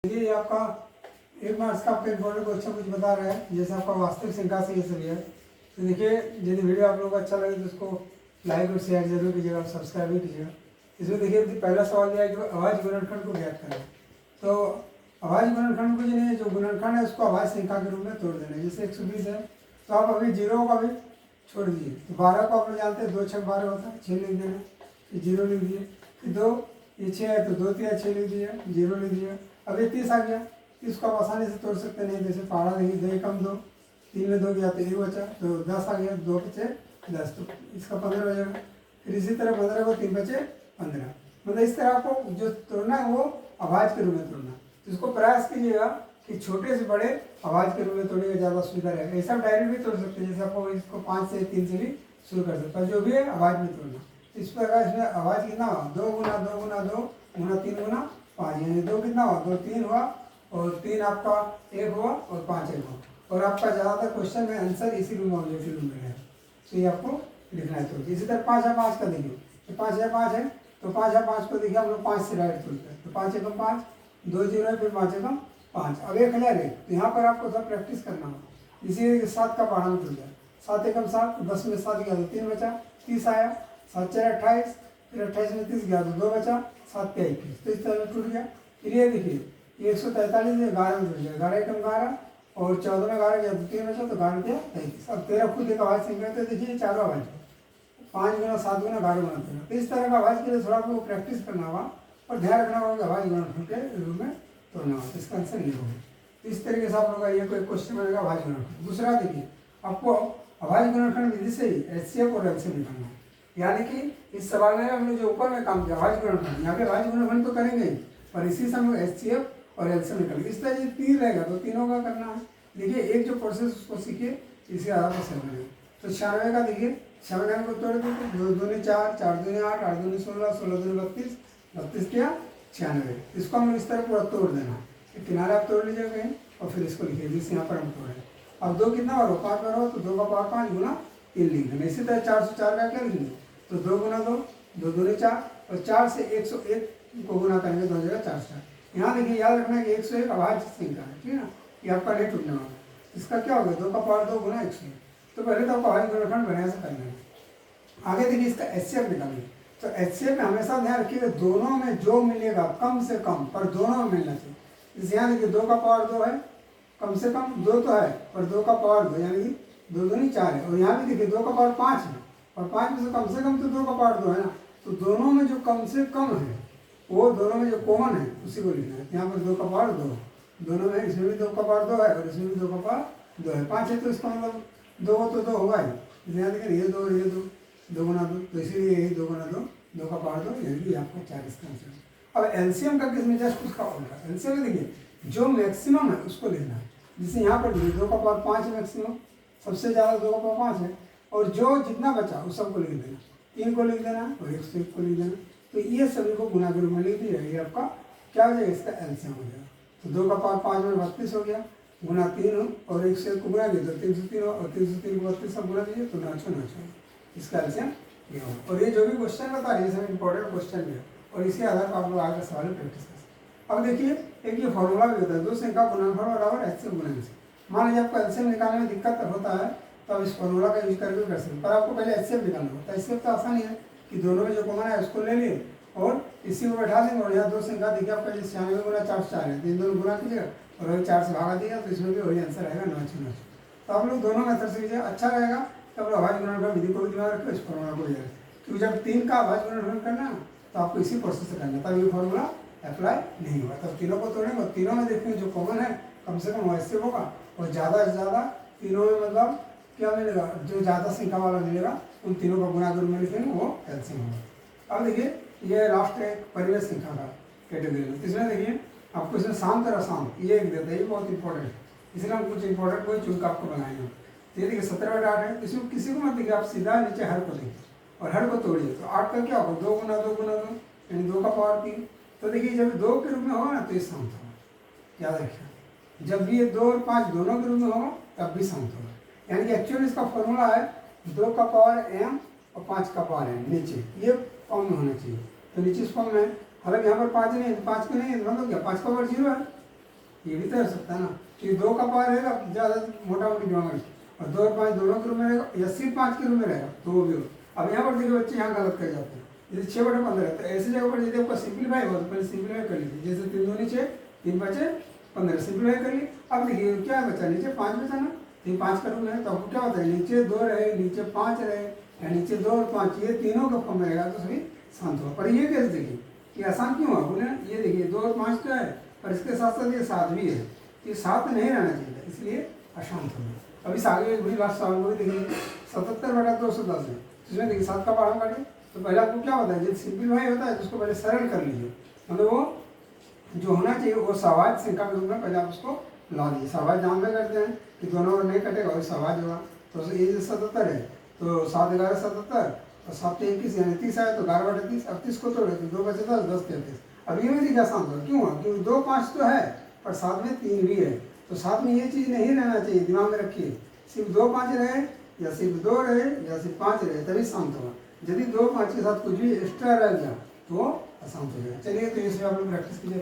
ये आपका 1 मार्च का आपका इम्पोर्टेंट क्वेश्चन कुछ बता रहा है, जैसे आपका वास्तविक संख्या से ये सभी है। तो देखिए, यदि वीडियो आप लोगों को अच्छा लगे तो उसको लाइक और शेयर जरूर कीजिएगा, सब्सक्राइब भी कीजिएगा। इसमें देखिए पहला सवाल दिया है कि अभाज्य गुणनखंड को ज्ञात करें। तो अभाज्य गुणनखंड को जो गुणनखंड है उसको अभाज्य संख्या के रूप में तोड़ देना है। जैसे 120 है तो आप अभी 0 का भी छोड़ दीजिए। तो 12 को आप लोग जानते हैं 2 6 12 होता है, 6 लिख देना, फिर 0 लिख दिए। फिर 2 ये 6 है तो 2 3 6 लिख दिया, 0 लिख दिया। अब ये 30 आ गया, 30 को आप आसानी से तोड़ सकते नहीं। जैसे पारा देखिए 2 कम 2, 3 में 2 गया तो 1 बचा, तो 10 आ गया, 2 बचे 10, तो इसका 15 हो जाएगा। फिर इसी तरह 15 को 3 बचे 15। मतलब इस तरह आपको जो तोड़ना है वो अभाज्य के रूप में तोड़ना। तो इसको प्रयास कीजिएगा कि छोटे से बड़े अभाज्य के रूप में तोड़ेगा, ज़्यादा सुविधा रहेगा। ऐसा डायरेक्ट भी तोड़ सकते हैं, जैसे आपको इसको 5 से 3 से भी शुरू कर सकते हैं, जो भी है अभाज्य में तोड़ना। इस प्रकार इसमें अभाज्य कितना हुआ, 2 गुना 2 गुना 2 गुना 3 गुना 5, यानी 2 कितना हुआ, 2 3 हुआ, और 3 आपका 1 हुआ, और 5 1 हुआ। और आपका ज़्यादातर क्वेश्चन में आंसर इसी रूम में ऑब्जेक्टिव रूम में है, तो ये आपको लिखना है। तो इसी तरह 5 है 5 का देखिए, तो 5 है 5 है, तो 5 है 5 को देखिए हम लोग 5 से डायरेक्ट तोड़ते हैं। तो 5 एकम 5, 2 0 है, फिर 5 एकम 5। अब एक क्लियर है, तो यहाँ पर आपको सब प्रैक्टिस करना हो। इसी 7 का पढ़ा में टूट जाए, 7 एकम 7, 10 में 7 गया तो 3 बचा, 30 आया, 7 4 28, फिर 28 में 30 गया तो 2 बचा, 7 पे 21, तो इस तरह टूट गया। फिर ये देखिए 143 में 11 में टूट गया, 11 एकम 11, और 14 में 11 गया तो 3 बचा, तो 11 पे 33। अब 13 खुद एक अभाज्य संख्या, तो देखिए चारों अभाज्य, 5 गुना 7 गुना 11 गुना 13। तो इस तरह का अभाज्य के लिए थोड़ा आपको प्रैक्टिस करना होगा, और ध्यान रखना होगा कि अभाज्य गुणनखंड के रूप में तोड़ना होगा। इसका आंसर ये होगा। इस तरीके से आप लोग का ये कोई क्वेश्चन बनेगा अभाज्य गुणनखंड। दूसरा देखिए, आपको अभाज्य गुणनखंड विधि से ही एचसीएफ और एलसीएम निकालना है। यानी कि इस सवाल में हमने जो ऊपर में काम किया अभाज्य गुणनखंड, यहाँ पे अभाज्य गुणनखंड तो करेंगे ही, पर इसी से हम एचसीएफ और एलसीएम निकालेंगे। इस तरह 3 रहेगा तो तीनों का करना है। देखिए एक जो प्रोसेस उसको सीखिए, इसके आधार पर सेवन है। तो 96 का देखिए, 96 को तोड़ देते, 2 दूनी 4, 4 दूनी 8, 8 दूनी 16, 16 दूनी 32, 32 क्या 96। इसको हम इस तरह पूरा तोड़ देना, किनारे आप तोड़ लीजिएगा कहीं, और फिर इसको लिखिए जिस यहाँ पर हम तोड़े। अब 2 कितना बार हो, 5 बार हो, तो 2 का पावर 5 गुना 3 लिख देना। इसी तरह 404 का क्या लिखेंगे, तो 2 गुना 2, 2 दूनी 4, और 4 से 101 को गुना करेंगे तो हो जाएगा 404। यहाँ देखिए याद रखना है कि 101 अभाज्य संख्या है, ठीक है ना, ये आपका नहीं टूटने वाला। इसका क्या होगा, 2 का पावर 2 गुना 101। तो पहले तो आपको अभाज्य गुणनखंड बनाया से करना है। आगे देखिए इसका एचसीएफ निकालेंगे। तो एचसीएफ में हमेशा ध्यान रखिएगा दोनों में जो मिलेगा कम से कम, पर दोनों में मिलना चाहिए। इस यहाँ देखिए 2 का पावर 2 है, कम से कम 2 तो है, पर 2 का पावर 2 यानी कि 2 दूनी 4 है। और यहाँ भी देखिए 2 का पावर 5 है, और 5 में से कम तो 2 का पावर 2 है ना। तो दोनों में जो कम से कम है, वो दोनों में जो कॉमन है उसी को लिखना है। यहाँ पर 2 का पावर 2, दोनों में, इसमें भी 2 का पावर 2 है, और इसमें भी 2 का पावर 2 है। 5 है तो इसका मतलब 2 तो 2 होगा ही। यहाँ देखिए ये 2 ये 2, 2 गुना 2, तो इसीलिए यही 2 गुना 2, 2 का पावर 2, यानी कि आपका 4 इसका आंसर। अब एलसीएम का किसमें जस्ट उसका उल्टा। एलसीएम में देखिए जो मैक्सिमम है उसको लेना है। जैसे यहाँ पर देखिए 2 का पावर 5 है मैक्सिमम, सबसे ज़्यादा 2 का पावर 5 है, और जो जितना बचा उस सबको लिख देना, 3 को लिख देना और 101 को लिख देना। तो ये सभी को गुना के रूप में लिख दिया, ये आपका क्या हो जाएगा, इसका एलसीएम हो जाएगा। तो 2 का पावर 5 में 32 हो गया, गुना 3 हो, और 101 को गुना दिया तो 303 हो, और 303 को 32 सब गुना दीजिए तो 909, इसका एलसीएम ये होगा। और ये जो भी क्वेश्चन बता रहे हैं सब इंपॉर्टेंट क्वेश्चन भी है, और इसी आधार पर आप लोग आगे सवाल प्रैक्टिस कर सकते। अब देखिए एक ये फॉर्मूला भी होता है, 2 संख्या गुणनफल बराबर एचसीएफ गुना एलसीएम। मान लीजिए आपको एलसीएम निकालने में दिक्कत होता है तो आप इस फॉर्मूला का यूज करके कर सकते हैं, पर आपको पहले एचसीएफ निकालना होता है। एचसीएफ तो आसान ही है कि दोनों में जो कॉमन है उसको ले लिए और इसी को बैठा देंगे, और यहाँ 2 संख्या देखिए आपका 96 गुना 404 है, तो इन दोनों गुना कीजिएगा और वही 4 से भागा दिया, तो इसमें भी वही आंसर आएगा 909। तो आप लोग दोनों मेथड से कीजिए, अच्छा रहेगा। तो आप लोग अभाज्य गुणनखंड विधि को भी दिमाग रखो, इस फॉर्मूला को भी याद, क्योंकि जब 3 का अभाज्य गुणनखंड करना है तो आपको इसी प्रोसेस से करना, तब ये फॉर्मूला अप्लाई नहीं होगा। तब तीनों को तोड़ेंगे, और तीनों में देखेंगे जो कॉमन है कम से कम वैसे होगा, और ज़्यादा से ज़्यादा तीनों में मतलब क्या मिलेगा, जो ज़्यादा संख्या वाला मिलेगा उन तीनों का गुना के रूप में लिखेंगे, वो एलसीएम होगा। अब देखिए ये लास्ट एक परिवेश संख्या का कैटेगरी में, इसमें देखिए आपको इसमें शांत और अशांत ये एक देता है, ये बहुत इंपॉर्टेंट है, इसलिए हम कुछ इंपॉर्टेंट कोई चुन कर आपको बनाएंगे। तो ये देखिए 17/8 है, इसमें किसी को मत देखिए, आप सीधा नीचे हर को देखिए और हर को तोड़िए। तो 8 का क्या होगा, 2 गुना 2 गुना 2, यानी 2 का पावर 3। तो देखिए जब 2 के रूप में होगा ना तो ये शांत होगा, याद रखिए। जब भी ये 2 और 5 दोनों के रूप में होगा तब भी शांत होगा। यानी कि एक्चुअली इसका फॉर्मूला है 2 का पावर m और 5 का पावर n, नीचे ये फॉर्म में होना चाहिए। तो नीचे इस फॉर्म में, हालांकि यहाँ पर 5 नहीं है, 5 को नहीं है, मतलब क्या 5 का पावर 0 है, ये भी तो हो सकता है ना कि 2 का पावर रहेगा ज़्यादा मोटा मोटी दिमाग में, और 2 और 5 दोनों के रूप में रहेगा, या सिर्फ 5 के रूप में रहेगा, तो वो भी हो। अब यहाँ पर देखिए बच्चे यहाँ गलत कर जाते हैं, जैसे 6/15 है, तो ऐसी जगह पर यदि आपका सिंप्लीफाई हो तो पहले सिंप्लीफाई कर लीजिए, जैसे 3 दूनी 6, 3 बचे 15, सिंप्लीफाई कर लिए। अब देखिए क्या बचा, नीचे 5 बचा ना, 3 5 का रूप है, तो आपको क्या होता है, नीचे 2 रहे, नीचे 5 रहे, या नीचे 2 और 5, ये तीनों का फॉर्म रहेगा तो सभी शांत होगा। पर ये कैसे देखिए कि आसान क्यों है बोले, ये देखिए 2 और 5 तो है, पर इसके साथ साथ ये 7 भी है, ये 7 नहीं रहना चाहिए, इसलिए अशांत होगा। अब इस आगे एक बड़ी बात सवाल को देखिए, 77/210 है, इसमें देखिए 7 का पहाड़ा काटिए, तो पहले आपको क्या होता है, जब सिंप्लीफाई होता है तो उसको पहले सरल कर लीजिए, मतलब वो जो होना चाहिए वो सवाज संख्या के रूप में पहले आप उसको ला दीजिए। सवाज जान में करते हैं कि दोनों ओर नहीं कटेगा, वही सवाज होगा। तो ये जो 77 है, तो 7 11 77, और 7 21 यानी 30 आया, तो 11/30, अब 30 को तोड़े तो 2 बचे 10, 10 33। अब ये भी देखिए आसान होगा, क्यों हुआ, क्योंकि 2 5 तो है, पर साथ में 3 भी है, तो साथ में ये चीज़ नहीं रहना चाहिए, दिमाग में रखिए, सिर्फ 2 5 रहे, या सिर्फ 2 रहे, या सिर्फ 5 रहे, तभी शांत होगा। यदि 2 5 के साथ कुछ भी एक्स्ट्रा रह गया तो अशांत हो जाएगा। चलिए, तो इसमें आप लोग प्रैक्टिस कीजिए।